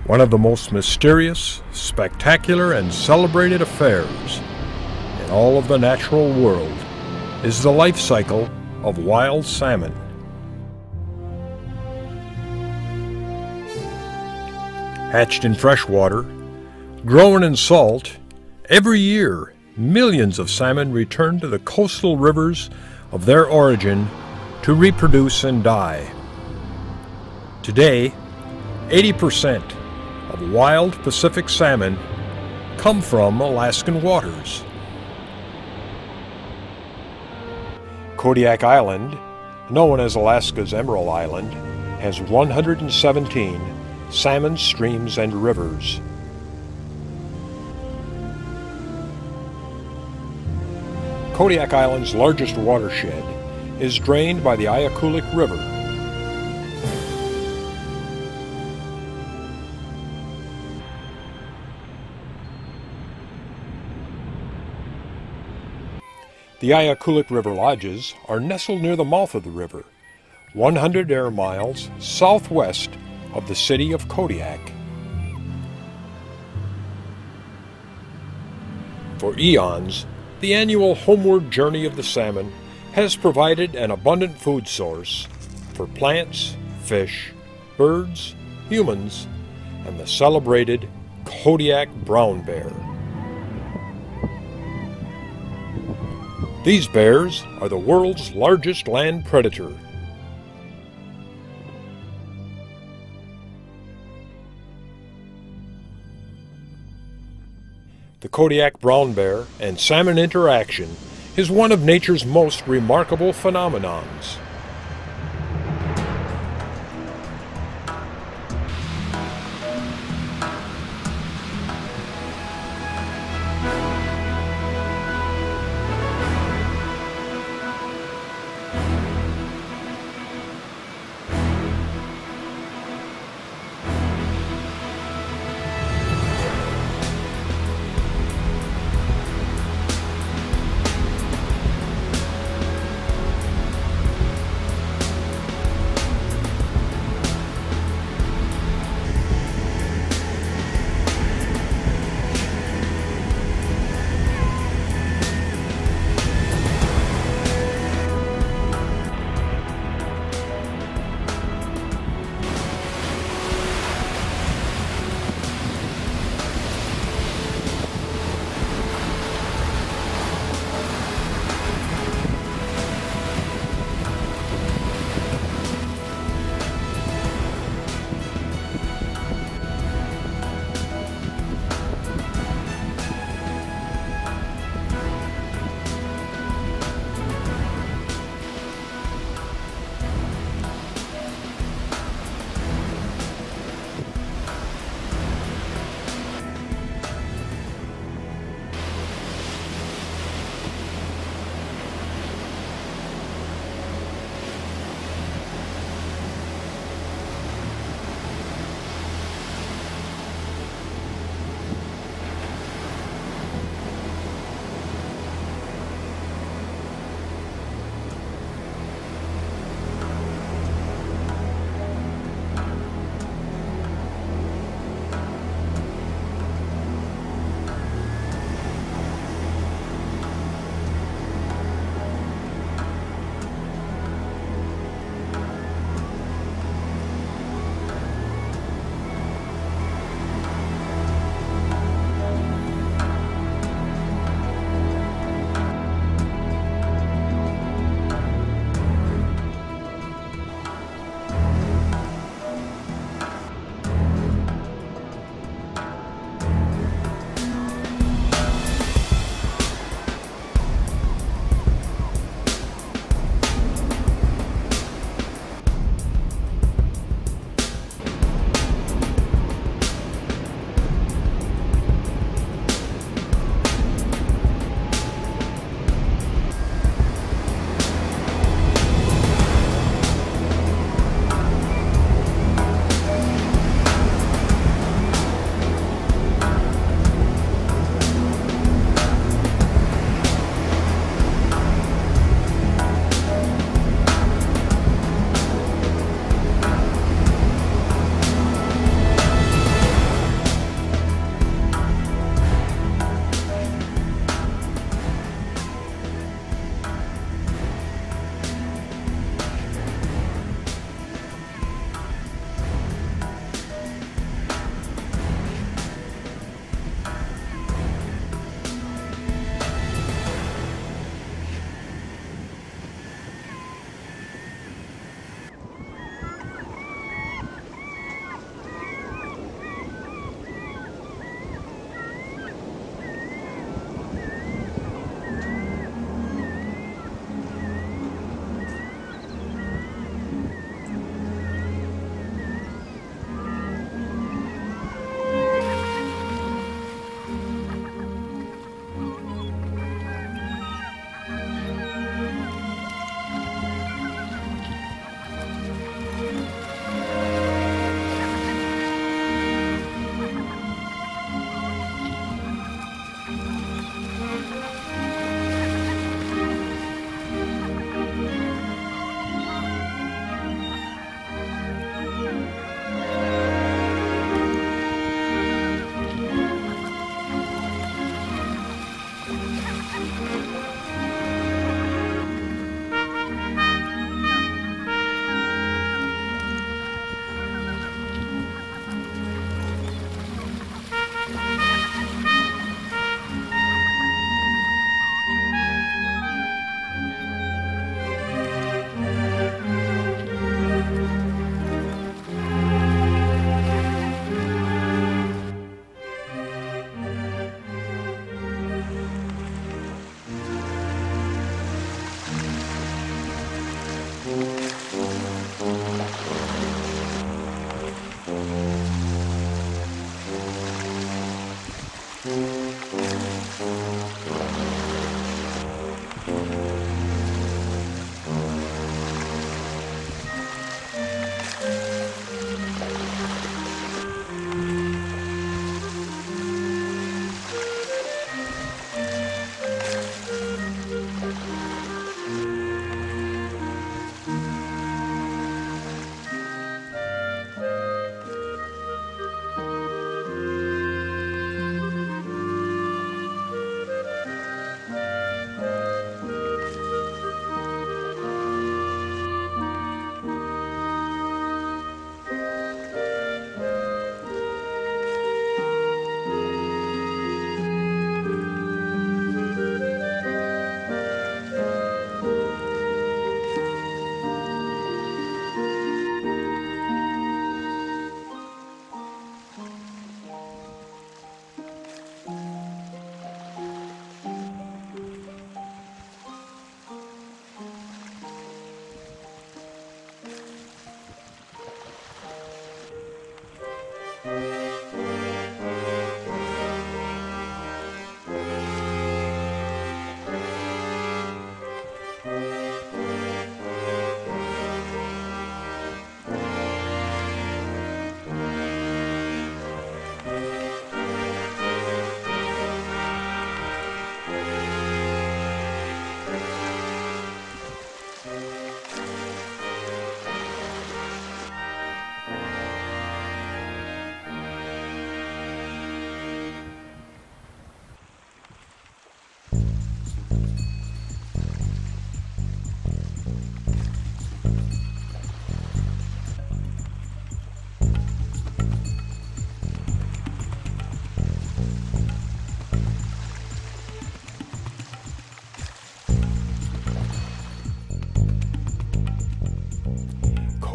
One of the most mysterious, spectacular, and celebrated affairs in all of the natural world is the life cycle of wild salmon. Hatched in fresh water, grown in salt, every year millions of salmon return to the coastal rivers of their origin to reproduce and die. Today, 80% of wild Pacific salmon come from Alaskan waters. Kodiak Island, known as Alaska's Emerald Island, has 117 salmon streams and rivers. Kodiak Island's largest watershed is drained by the Ayakulik River. The Ayakulik River lodges are nestled near the mouth of the river, 100 air miles southwest of the city of Kodiak. For eons, the annual homeward journey of the salmon has provided an abundant food source for plants, fish, birds, humans, and the celebrated Kodiak Brown Bear. These bears are the world's largest land predator. The Kodiak brown bear and salmon interaction is one of nature's most remarkable phenomenons.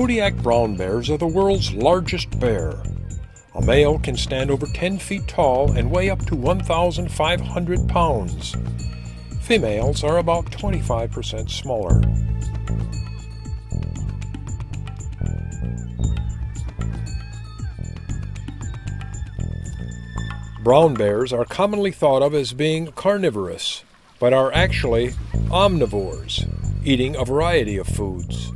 Kodiak Brown Bears are the world's largest bear. A male can stand over 10 feet tall and weigh up to 1,500 pounds. Females are about 25% smaller. Brown bears are commonly thought of as being carnivorous, but are actually omnivores, eating a variety of foods.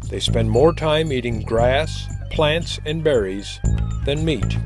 They spend more time eating grass, plants, and berries than meat.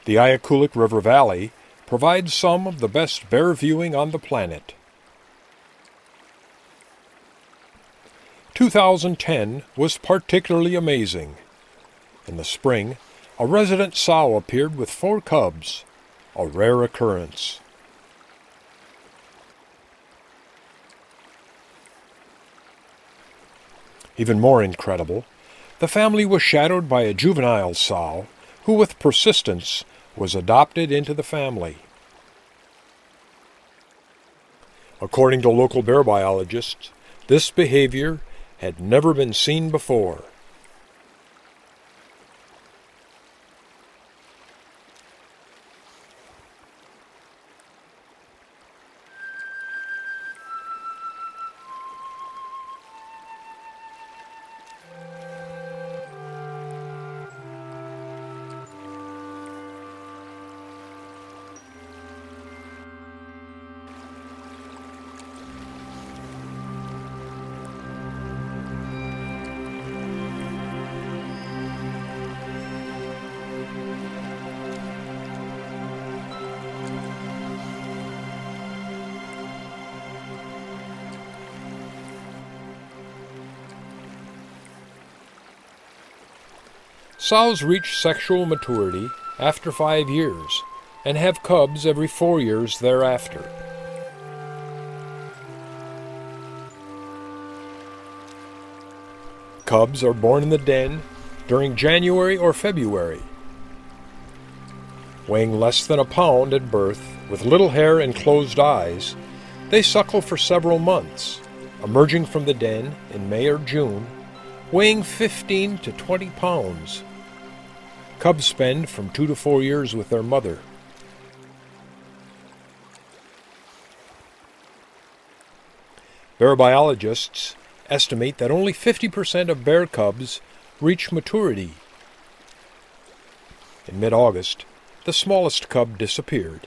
The Ayakulik River Valley provides some of the best bear viewing on the planet. 2010 was particularly amazing. In the spring, a resident sow appeared with 4 cubs, a rare occurrence. Even more incredible, the family was shadowed by a juvenile sow who with persistence was adopted into the family. According to local bear biologists, this behavior had never been seen before. Sows reach sexual maturity after 5 years and have cubs every 4 years thereafter. Cubs are born in the den during January or February. Weighing less than a pound at birth, with little hair and closed eyes, they suckle for several months, emerging from the den in May or June, weighing 15 to 20 pounds. Cubs spend from 2 to 4 years with their mother. Bear biologists estimate that only 50% of bear cubs reach maturity. In mid-August, the smallest cub disappeared.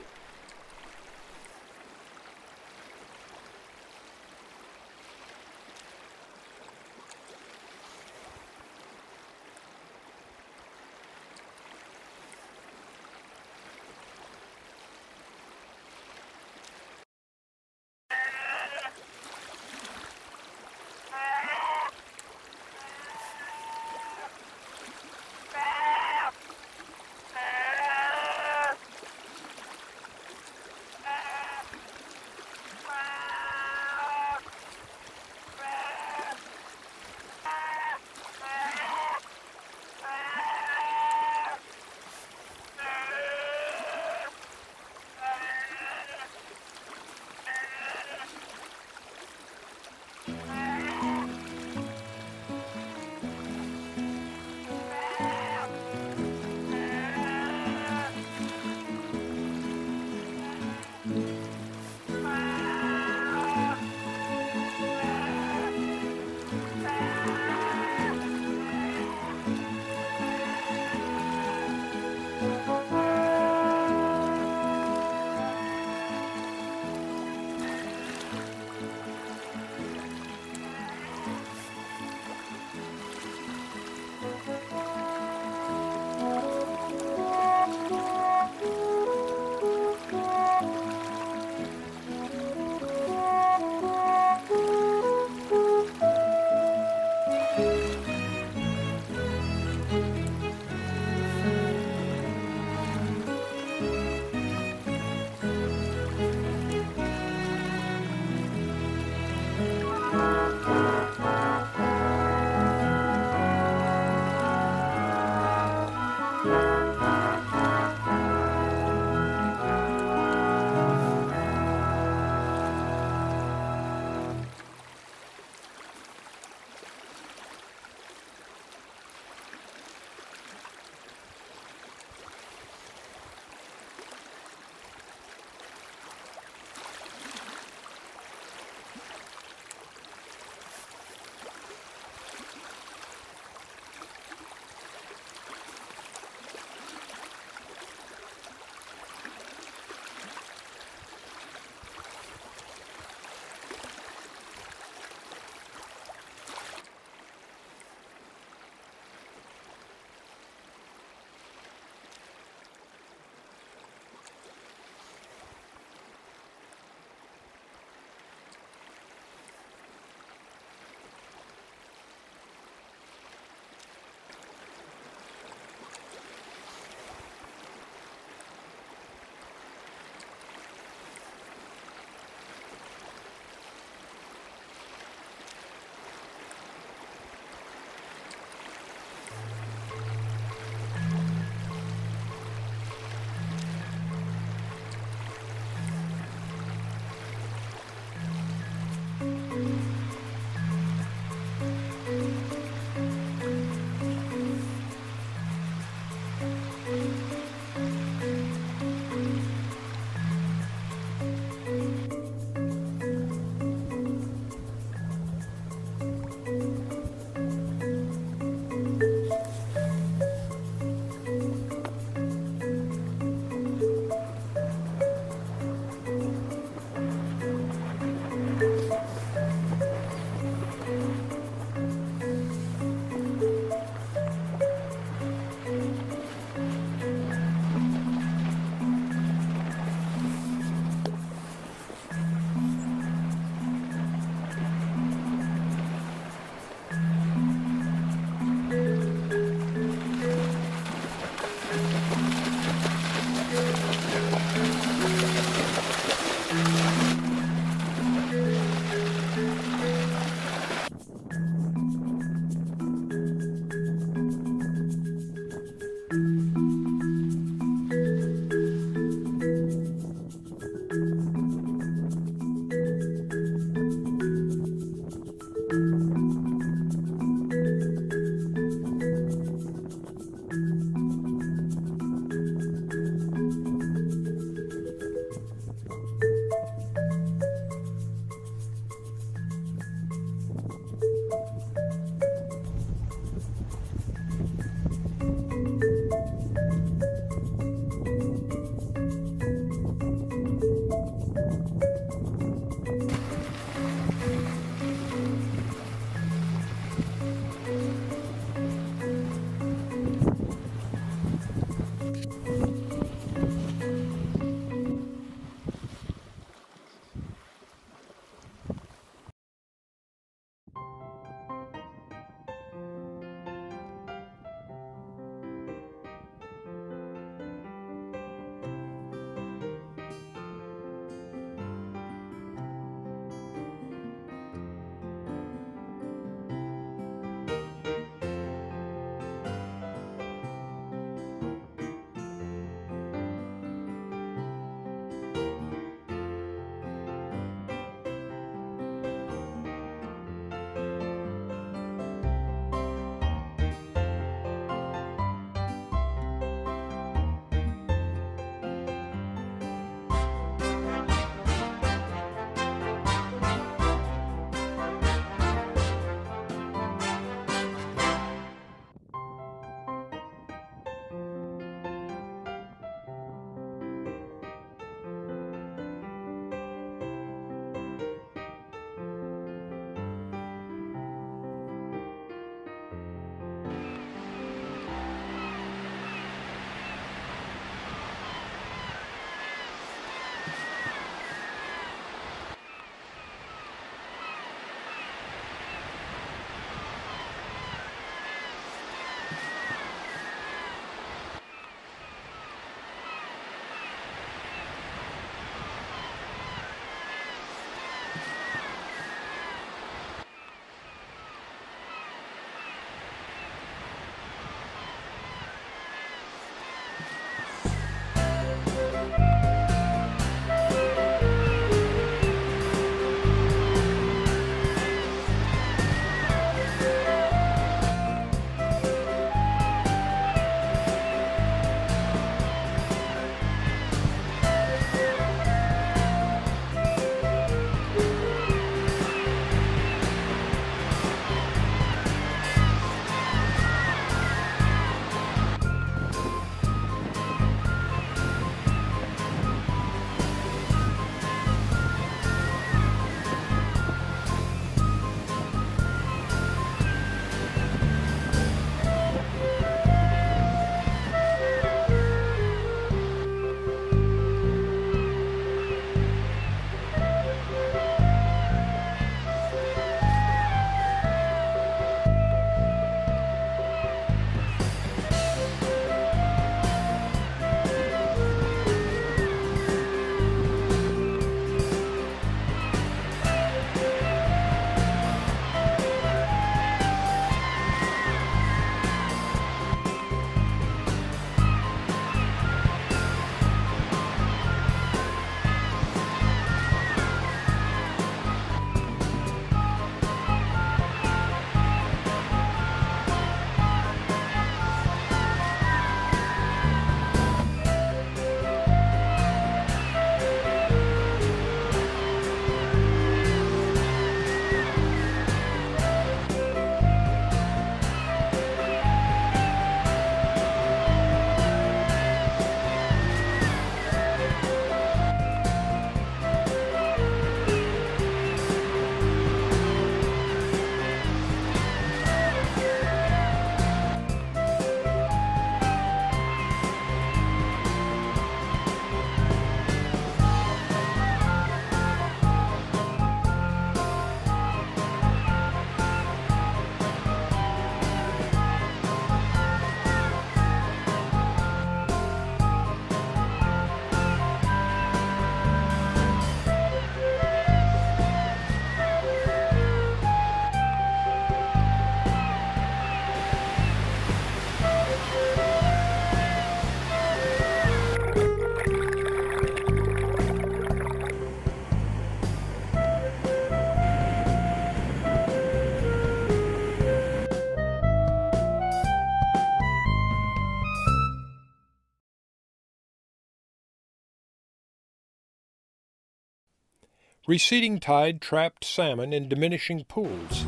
Receding tide trapped salmon in diminishing pools,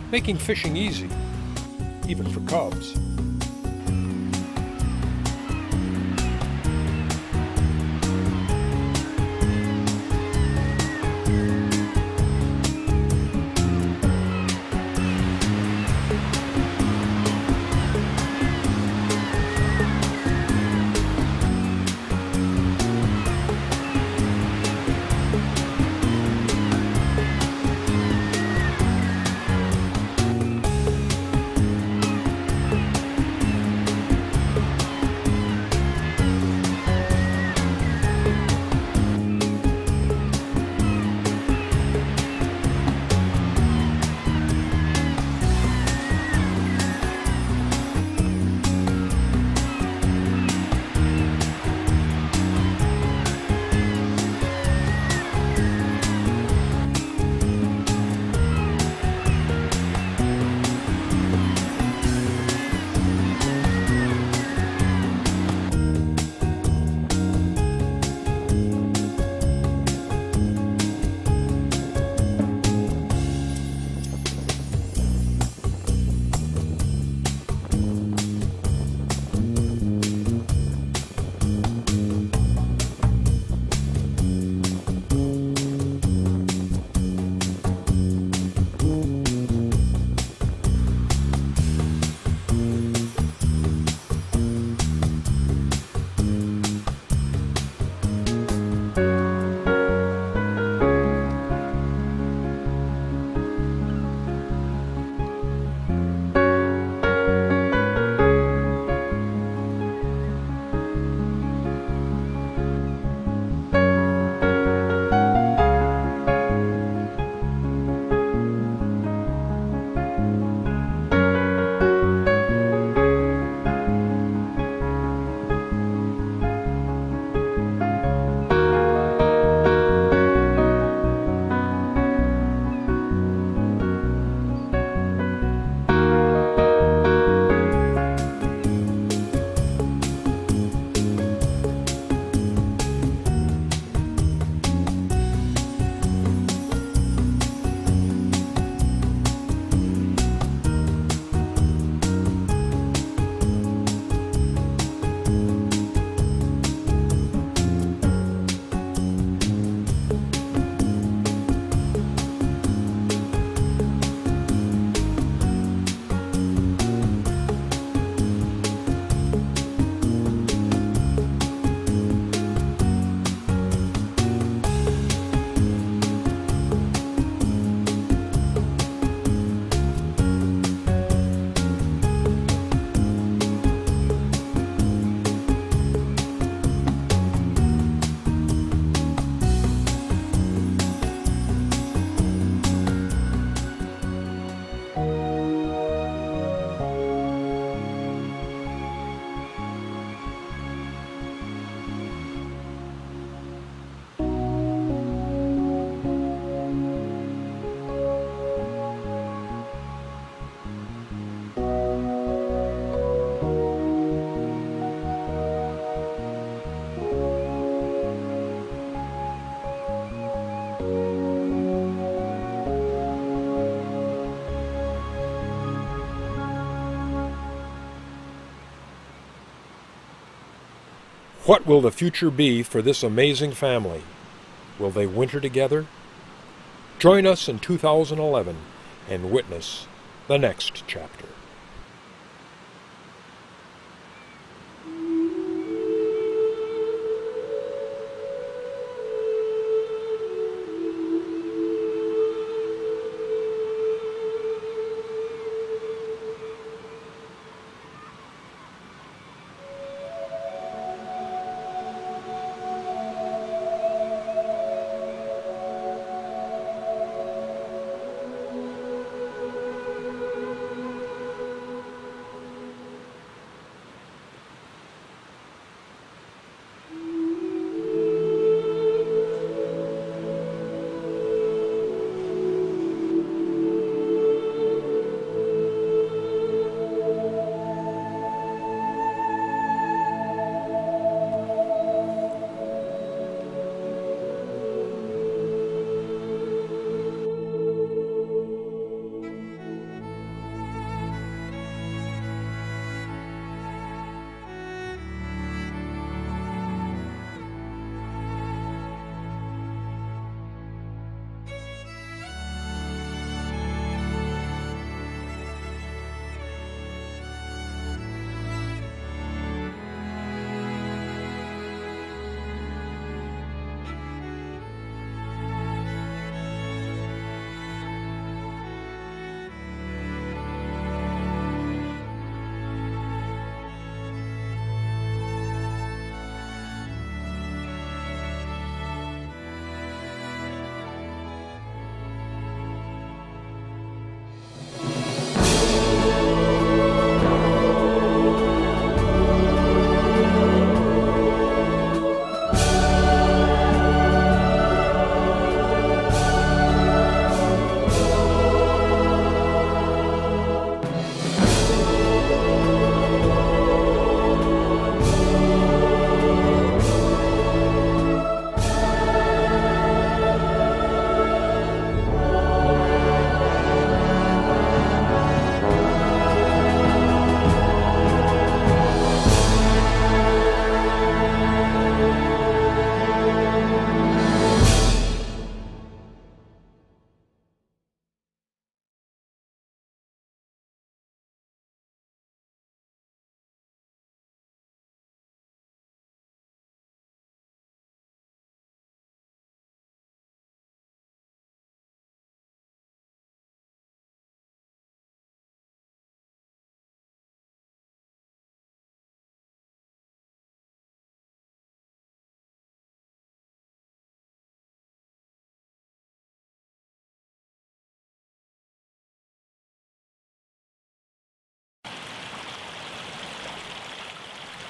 making fishing easy, even for cubs. What will the future be for this amazing family? Will they winter together? Join us in 2011 and witness the next chapter.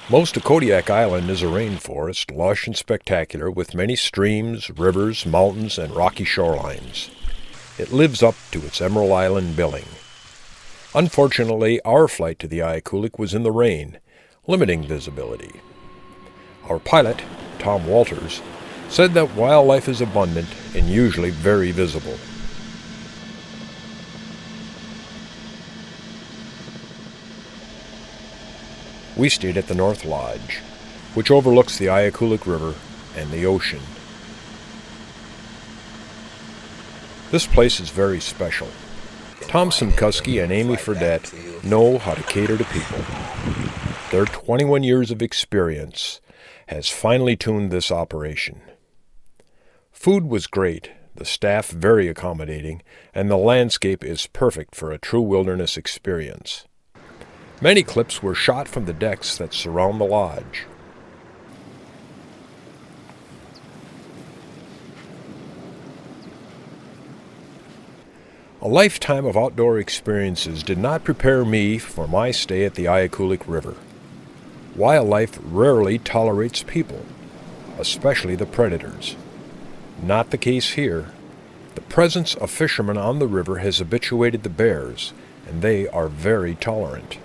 Most of Kodiak Island is a rainforest, lush and spectacular, with many streams, rivers, mountains, and rocky shorelines. It lives up to its Emerald Island billing. Unfortunately, our flight to the Ayakulik was in the rain, limiting visibility. Our pilot, Tom Walters, said that wildlife is abundant and usually very visible. We stayed at the North Lodge, which overlooks the Ayakulik River and the ocean. This place is very special. Tom Simkuski and Amy Fredette know how to cater to people. Their 21 years of experience has finely tuned this operation. Food was great, the staff very accommodating, and the landscape is perfect for a true wilderness experience. Many clips were shot from the decks that surround the lodge. A lifetime of outdoor experiences did not prepare me for my stay at the Ayakulik River. Wildlife rarely tolerates people, especially the predators. Not the case here. The presence of fishermen on the river has habituated the bears, and they are very tolerant.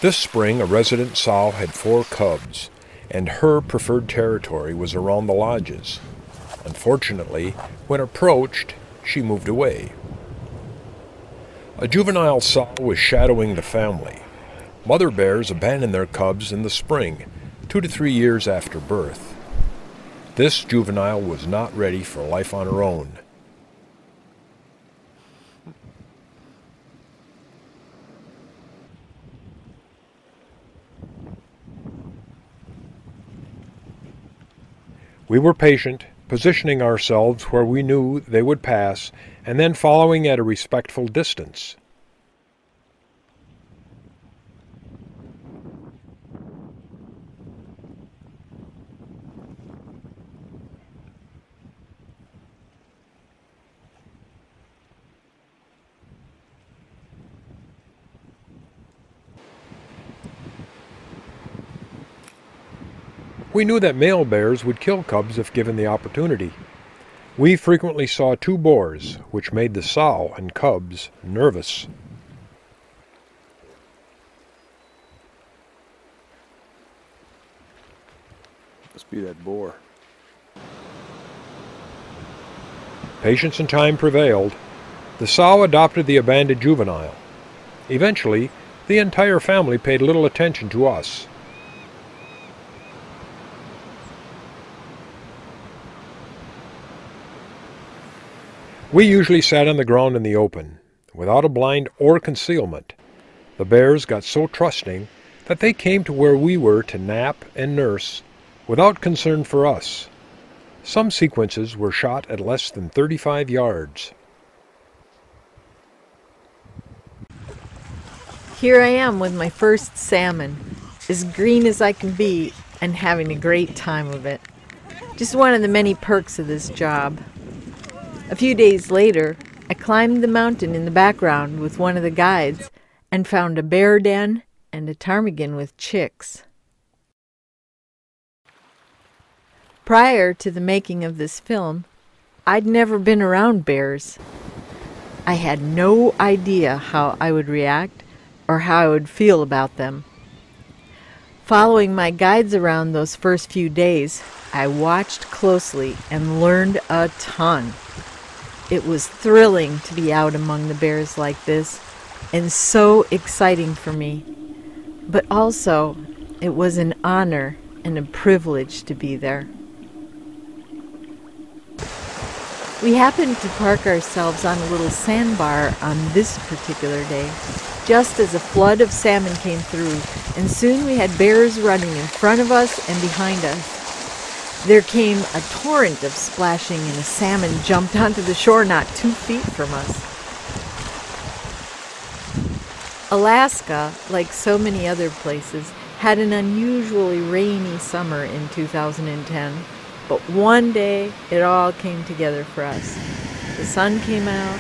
This spring, a resident sow had 4 cubs, and her preferred territory was around the lodges. Unfortunately, when approached, she moved away. A juvenile sow was shadowing the family. Mother bears abandon their cubs in the spring, 2 to 3 years after birth. This juvenile was not ready for life on her own. We were patient, positioning ourselves where we knew they would pass, and then following at a respectful distance. We knew that male bears would kill cubs if given the opportunity. We frequently saw 2 boars, which made the sow and cubs nervous. Must be that boar. Patience and time prevailed. The sow adopted the abandoned juvenile. Eventually, the entire family paid little attention to us. We usually sat on the ground in the open, without a blind or concealment. The bears got so trusting that they came to where we were to nap and nurse, without concern for us. Some sequences were shot at less than 35 yards. Here I am with my first salmon, as green as I can be and having a great time of it. Just one of the many perks of this job. A few days later, I climbed the mountain in the background with one of the guides and found a bear den and a ptarmigan with chicks. Prior to the making of this film, I'd never been around bears. I had no idea how I would react or how I would feel about them. Following my guides around those first few days, I watched closely and learned a ton. It was thrilling to be out among the bears like this, and so exciting for me. But also, it was an honor and a privilege to be there. We happened to park ourselves on a little sandbar on this particular day, just as a flood of salmon came through, and soon we had bears running in front of us and behind us. There came a torrent of splashing, and a salmon jumped onto the shore not 2 feet from us. Alaska, like so many other places, had an unusually rainy summer in 2010, but one day it all came together for us. The sun came out,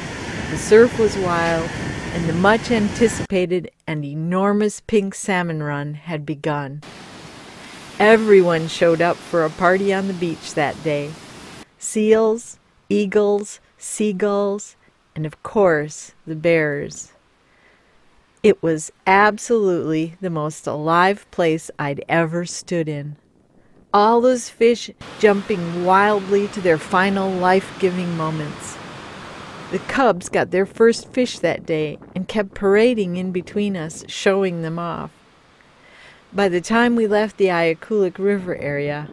the surf was wild, and the much anticipated and enormous pink salmon run had begun. Everyone showed up for a party on the beach that day. Seals, eagles, seagulls, and of course the bears. It was absolutely the most alive place I'd ever stood in. All those fish jumping wildly to their final life-giving moments. The cubs got their first fish that day and kept parading in between us, showing them off. By the time we left the Ayakulik River area,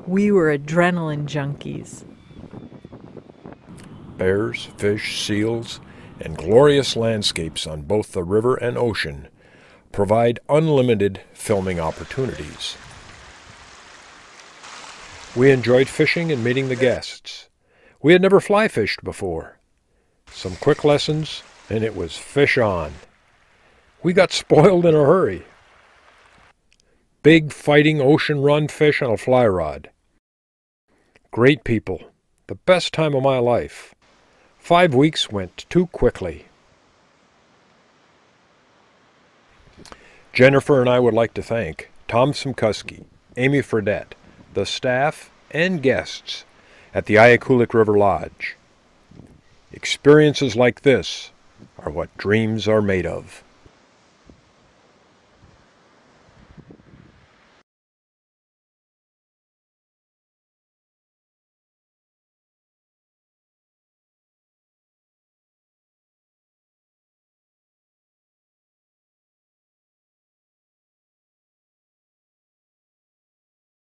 we were adrenaline junkies. Bears, fish, seals, and glorious landscapes on both the river and ocean provide unlimited filming opportunities. We enjoyed fishing and meeting the guests. We had never fly fished before. Some quick lessons, and it was fish on. We got spoiled in a hurry. Big fighting ocean run fish on a fly rod. Great people. The best time of my life. 5 weeks went too quickly. Jennifer and I would like to thank Tom Simkuski, Amy Fredette, the staff and guests at the Ayakulik River Lodge. Experiences like this are what dreams are made of.